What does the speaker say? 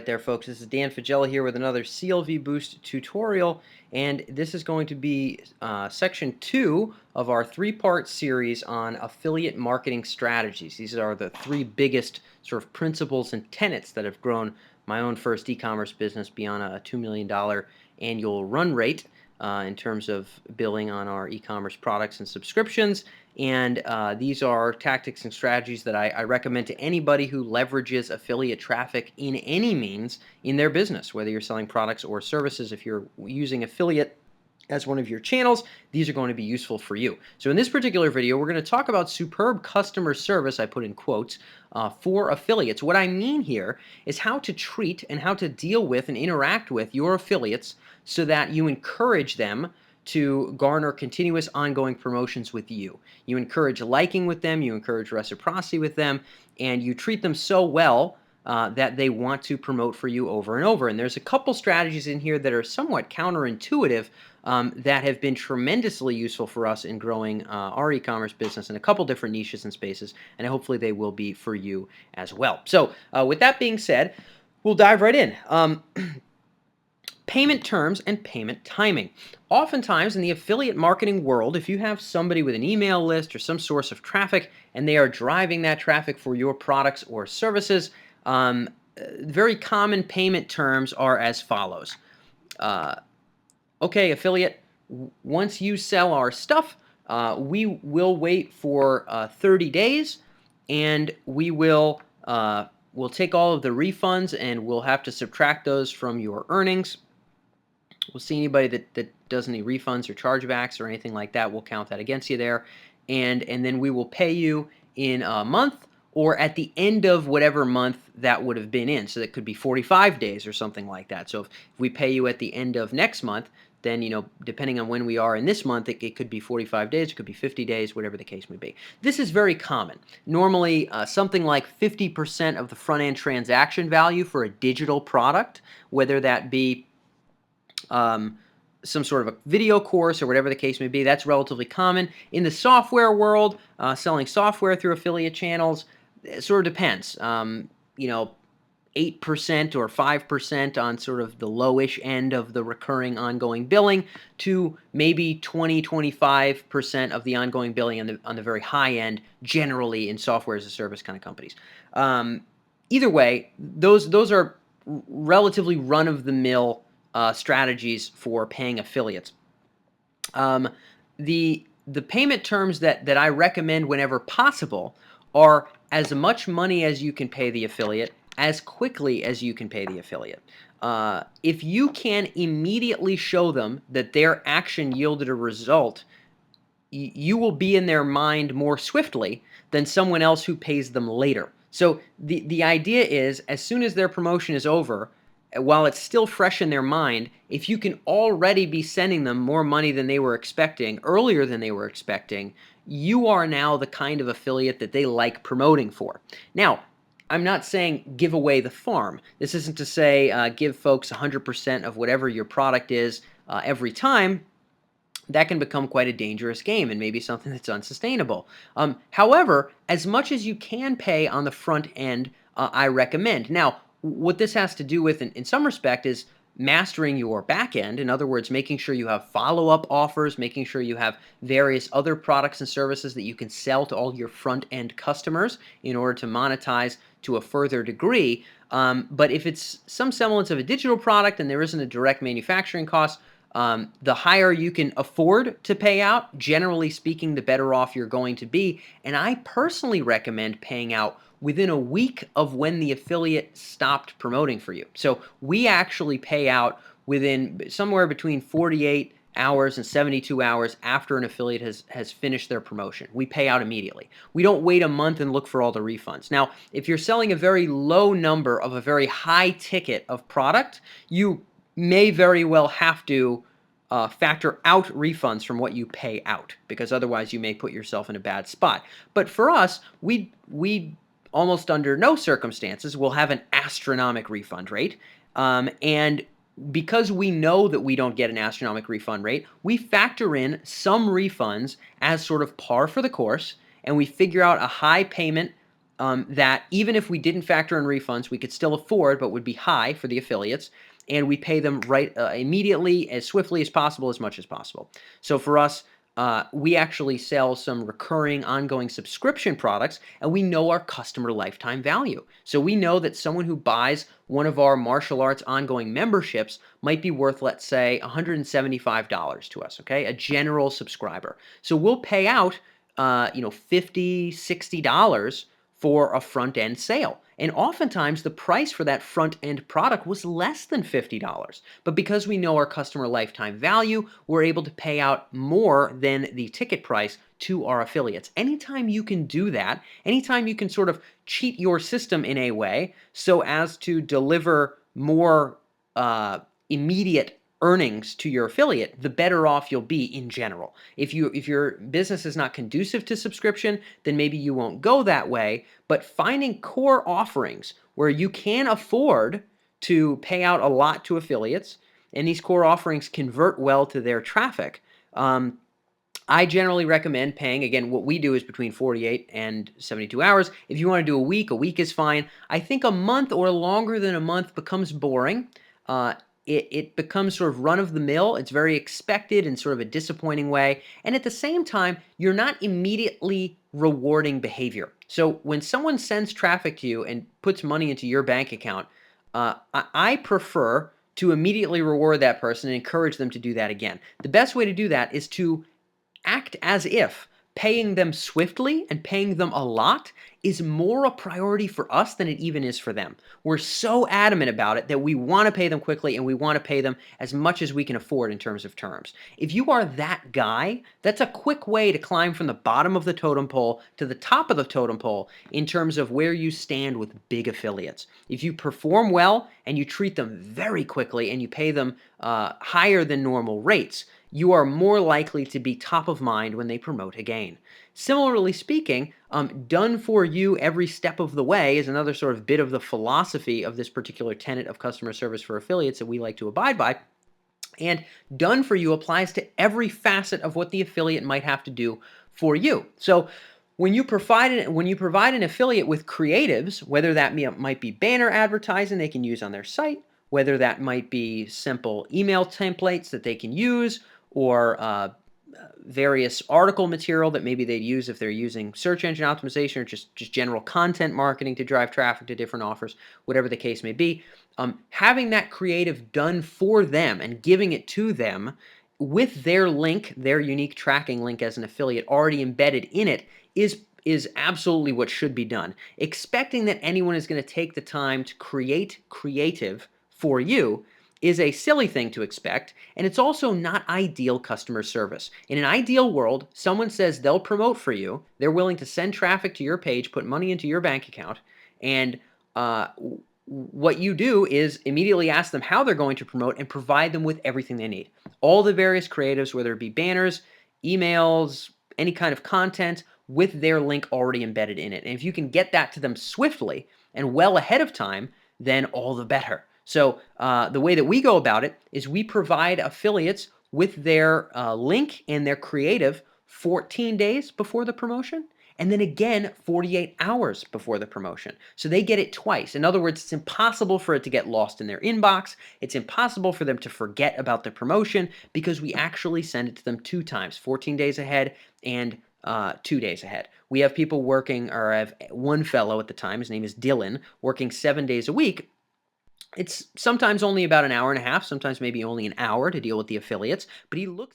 right there, folks. This is Dan Fagella here with another CLV Boost tutorial, and this is going to be section 2 of our 3-part series on affiliate marketing strategies. These are the 3 biggest sort of principles and tenets that have grown my own first e-commerce business beyond a $2 million annual run rate in terms of billing on our e-commerce products and subscriptions. And these are tactics and strategies that I recommend to anybody who leverages affiliate traffic in any means in their business, whether you're selling products or services. If you're using affiliate as one of your channels, these are going to be useful for you. So in this particular video, we're going to talk about superb customer service, I put in quotes, for affiliates. What I mean here is how to treat and how to deal with and interact with your affiliates so that you encourage them to garner continuous ongoing promotions with you. You encourage liking with them, you encourage reciprocity with them, and you treat them so well that they want to promote for you over and over. And there's a couple strategies in here that are somewhat counterintuitive that have been tremendously useful for us in growing our e-commerce business in a couple different niches and spaces, and hopefully they will be for you as well. So with that being said, we'll dive right in. Payment terms and payment timing. Oftentimes in the affiliate marketing world, if you have somebody with an email list or some source of traffic and they are driving that traffic for your products or services, very common payment terms are as follows. Okay, affiliate, once you sell our stuff, we will wait for 30 days and we'll take all of the refunds and we'll have to subtract those from your earnings. We'll see anybody that does any refunds or chargebacks or anything like that. We'll count that against you there. And then we will pay you in a month or at the end of whatever month that would have been in. So that could be 45 days or something like that. So if we pay you at the end of next month, then, you know, depending on when we are in this month, it could be 45 days, it could be 50 days, whatever the case may be. This is very common. Normally, something like 50% of the front-end transaction value for a digital product, whether that be some sort of a video course or whatever the case may be, that's relatively common. In the software world, selling software through affiliate channels, it sort of depends. You know, 8% or 5% on sort of the lowish end of the recurring ongoing billing to maybe 20-25% of the ongoing billing on the very high end, generally in software as a service kind of companies. Either way, those are relatively run-of-the-mill strategies for paying affiliates. The payment terms that I recommend whenever possible are as much money as you can pay the affiliate, as quickly as you can pay the affiliate. If you can immediately show them that their action yielded a result, you will be in their mind more swiftly than someone else who pays them later. So the idea is, as soon as their promotion is over, while it's still fresh in their mind, if you can already be sending them more money than they were expecting, earlier than they were expecting, you are now the kind of affiliate that they like promoting for. Now, I'm not saying give away the farm. This isn't to say give folks 100% of whatever your product is every time. That can become quite a dangerous game and maybe something that's unsustainable. However, as much as you can pay on the front end, I recommend. Now, what this has to do with, in some respect, is mastering your back end. In other words, making sure you have follow-up offers, making sure you have various other products and services that you can sell to all your front-end customers in order to monetize to a further degree. But if it's some semblance of a digital product and there isn't a direct manufacturing cost, the higher you can afford to pay out, generally speaking, the better off you're going to be. And I personally recommend paying out within a week of when the affiliate stopped promoting for you. So we actually pay out within somewhere between 48 hours and 72 hours after an affiliate has finished their promotion. We pay out immediately. We don't wait a month and look for all the refunds. Now, if you're selling a very low number of a very high ticket of product, you may very well have to factor out refunds from what you pay out, because otherwise you may put yourself in a bad spot. But for us, we almost under no circumstances will have an astronomic refund rate. And because we know that we don't get an astronomic refund rate, we factor in some refunds as sort of par for the course, and we figure out a high payment that even if we didn't factor in refunds, we could still afford, but would be high for the affiliates. And we pay them right immediately, as swiftly as possible, as much as possible. So for us, we actually sell some recurring, ongoing subscription products, and we know our customer lifetime value. So we know that someone who buys one of our martial arts ongoing memberships might be worth, let's say, $175 to us, okay? A general subscriber. So we'll pay out, $50, $60 for a front end sale. And oftentimes the price for that front end product was less than $50. But because we know our customer lifetime value, we're able to pay out more than the ticket price to our affiliates. Anytime you can do that, anytime you can sort of cheat your system in a way so as to deliver more immediate earnings to your affiliate, the better off you'll be in general. If your business is not conducive to subscription, then maybe you won't go that way, but finding core offerings where you can afford to pay out a lot to affiliates and these core offerings convert well to their traffic, I generally recommend paying. Again, what we do is between 48 and 72 hours. If you want to do a week is fine. I think a month or longer than a month becomes boring. It becomes sort of run-of-the-mill. It's very expected in sort of a disappointing way. And at the same time, you're not immediately rewarding behavior. So when someone sends traffic to you and puts money into your bank account, I prefer to immediately reward that person and encourage them to do that again. The best way to do that is to act as if paying them swiftly and paying them a lot is more a priority for us than it even is for them. We're so adamant about it that we want to pay them quickly and we want to pay them as much as we can afford in terms of terms. If you are that guy, that's a quick way to climb from the bottom of the totem pole to the top of the totem pole in terms of where you stand with big affiliates. If you perform well and you treat them very quickly and you pay them higher than normal rates, you are more likely to be top of mind when they promote again. Similarly speaking, done for you every step of the way is another sort of bit of the philosophy of this particular tenet of customer service for affiliates that we like to abide by. And done for you applies to every facet of what the affiliate might have to do for you. So when you provide an affiliate with creatives, whether that might be banner advertising they can use on their site, whether that might be simple email templates that they can use, or various article material that maybe they'd use if they're using search engine optimization or just general content marketing to drive traffic to different offers, whatever the case may be. Having that creative done for them and giving it to them with their link, their unique tracking link as an affiliate already embedded in it is absolutely what should be done. Expecting that anyone is going to take the time to create creative for you is a silly thing to expect, and it's also not ideal customer service. In an ideal world, someone says they'll promote for you, they're willing to send traffic to your page, put money into your bank account, and what you do is immediately ask them how they're going to promote and provide them with everything they need. All the various creatives, whether it be banners, emails, any kind of content, with their link already embedded in it. And if you can get that to them swiftly and well ahead of time, then all the better. So the way that we go about it is we provide affiliates with their link and their creative 14 days before the promotion, and then again 48 hours before the promotion. So they get it twice. In other words, it's impossible for it to get lost in their inbox. It's impossible for them to forget about the promotion because we actually send it to them 2 times, 14 days ahead and 2 days ahead. We have people working, or I have one fellow at the time, his name is Dylan, working 7 days a week. It's sometimes only about an hour and a half, sometimes maybe only an hour to deal with the affiliates, but he looks